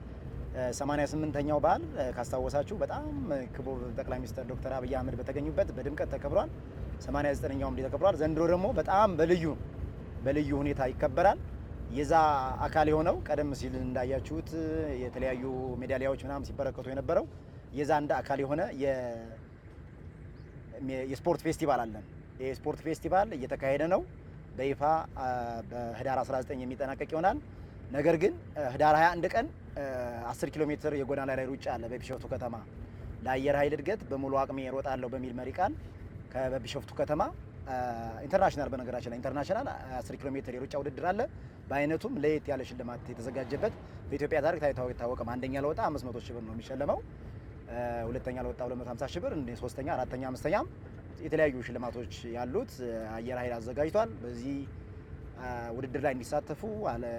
88ኛው በዓል ካስታወሳችሁ በጣም ክቡር ጠቅላይ ሚኒስትር ዶክተር አብይ አህመድ በተገኙበት በድምቀት ተከብሯል። 89ኛውም ተከብሯል። ዘንድሮ ደግሞ በጣም በልዩ ሁኔታ ይከበራል። የዛ አካል የሆነው ቀደም ሲል እንዳያችሁት የተለያዩ ሜዳሊያዎች ምናምን ሲበረከቱ የነበረው የዛ እንደ አካል የሆነ የስፖርት ፌስቲቫል አለን። የስፖርት ፌስቲቫል እየተካሄደ ነው። በይፋ በህዳር 19 የሚጠናቀቅ ይሆናል። ነገር ግን ህዳር 21 ቀን 10 ኪሎ ሜትር የጎዳና ላይ ሩጫ አለ በቢሾፍቱ ከተማ። ለአየር ኃይል እድገት በሙሉ አቅሜ እሮጣለሁ በሚል መሪ ቃል ከቢሾፍቱ ከተማ ኢንተርናሽናል፣ በነገራችን ላይ ኢንተርናሽናል 10 ኪሎ ሜትር የሩጫ ውድድር አለ። በአይነቱም ለየት ያለ ሽልማት የተዘጋጀበት በኢትዮጵያ ታሪክ ታይቶ አይታወቅም። አንደኛ ለወጣ 500 ሺህ ብር ነው የሚሸለመው። ሁለተኛ ለወጣ 250 ሺህ ብር፣ ሶስተኛ፣ አራተኛ፣ አምስተኛም የተለያዩ ሽልማቶች ያሉት አየር ኃይል አዘጋጅቷል። በዚህ ውድድር ላይ እንዲሳተፉ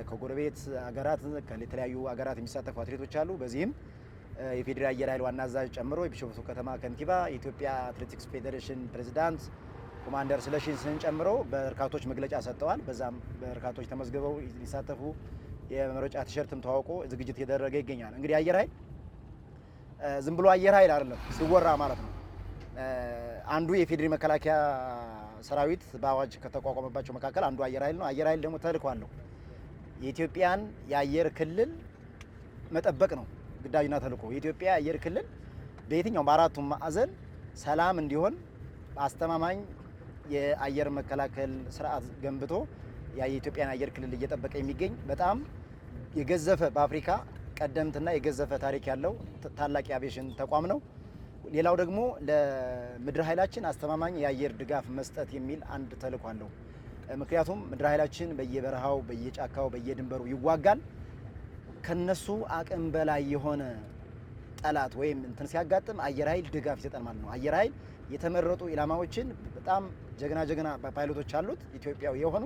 ከጎረቤት ሀገራት ከተለያዩ ሀገራት የሚሳተፉ አትሌቶች አሉ። በዚህም የፌዴራል አየር ኃይል ዋና አዛዥ ጨምሮ የቢሾፍቱ ከተማ ከንቲባ፣ የኢትዮጵያ አትሌቲክስ ፌዴሬሽን ፕሬዚዳንት ኮማንደር ስለሺን ጨምሮ በርካቶች መግለጫ ሰጥተዋል። በዛም በርካቶች ተመዝግበው ሊሳተፉ የመሮጫ ቲሸርትም ተዋውቆ ዝግጅት እየተደረገ ይገኛል። እንግዲህ አየር ኃይል ዝም ብሎ አየር ኃይል አይደለም ሲወራ ማለት ነው። አንዱ የፌዴራል መከላከያ ሰራዊት በአዋጅ ከተቋቋመባቸው መካከል አንዱ አየር ኃይል ነው። አየር ኃይል ደግሞ ተልዕኮ አለው። የኢትዮጵያን የአየር ክልል መጠበቅ ነው ግዳጅና ተልዕኮ። የኢትዮጵያ የአየር ክልል በየትኛውም በአራቱም ማዕዘን ሰላም እንዲሆን አስተማማኝ የአየር መከላከል ስርዓት ገንብቶ የኢትዮጵያን አየር ክልል እየጠበቀ የሚገኝ በጣም የገዘፈ በአፍሪካ ቀደምትና የገዘፈ ታሪክ ያለው ታላቅ የአቪዬሽን ተቋም ነው። ሌላው ደግሞ ለምድር ኃይላችን አስተማማኝ የአየር ድጋፍ መስጠት የሚል አንድ ተልዕኮ አለው። ምክንያቱም ምድር ኃይላችን በየበረሃው፣ በየጫካው፣ በየድንበሩ ይዋጋል። ከነሱ አቅም በላይ የሆነ ጠላት ወይም እንትን ሲያጋጥም አየር ኃይል ድጋፍ ይሰጣል ማለት ነው። አየር ኃይል የተመረጡ ኢላማዎችን በጣም ጀግና ፓይሎቶች አሉት ኢትዮጵያዊ የሆኑ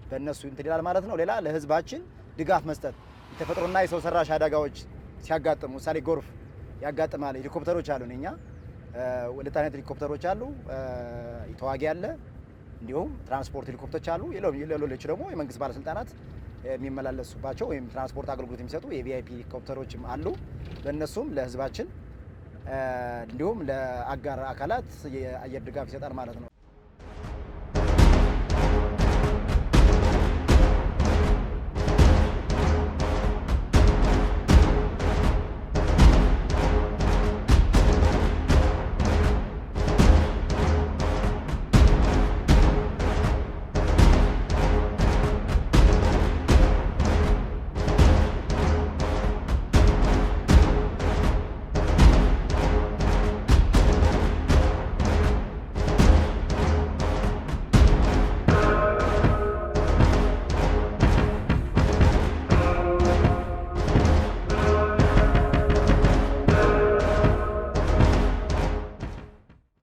በእነሱ እንትን ይላል ማለት ነው። ሌላ ለህዝባችን ድጋፍ መስጠት የተፈጥሮና የሰው ሰራሽ አደጋዎች ሲያጋጥሙ ምሳሌ ጎርፍ ያጋጥማል። ሄሊኮፕተሮች አሉ። እኛ ሁለት አይነት ሄሊኮፕተሮች አሉ። ተዋጊ አለ፣ እንዲሁም ትራንስፖርት ሄሊኮፕተሮች አሉ። ሌሎች ደግሞ የመንግስት ባለስልጣናት የሚመላለሱባቸው ወይም ትራንስፖርት አገልግሎት የሚሰጡ የቪአይፒ ሄሊኮፕተሮችም አሉ። በእነሱም ለህዝባችን እንዲሁም ለአጋር አካላት የአየር ድጋፍ ይሰጣል ማለት ነው።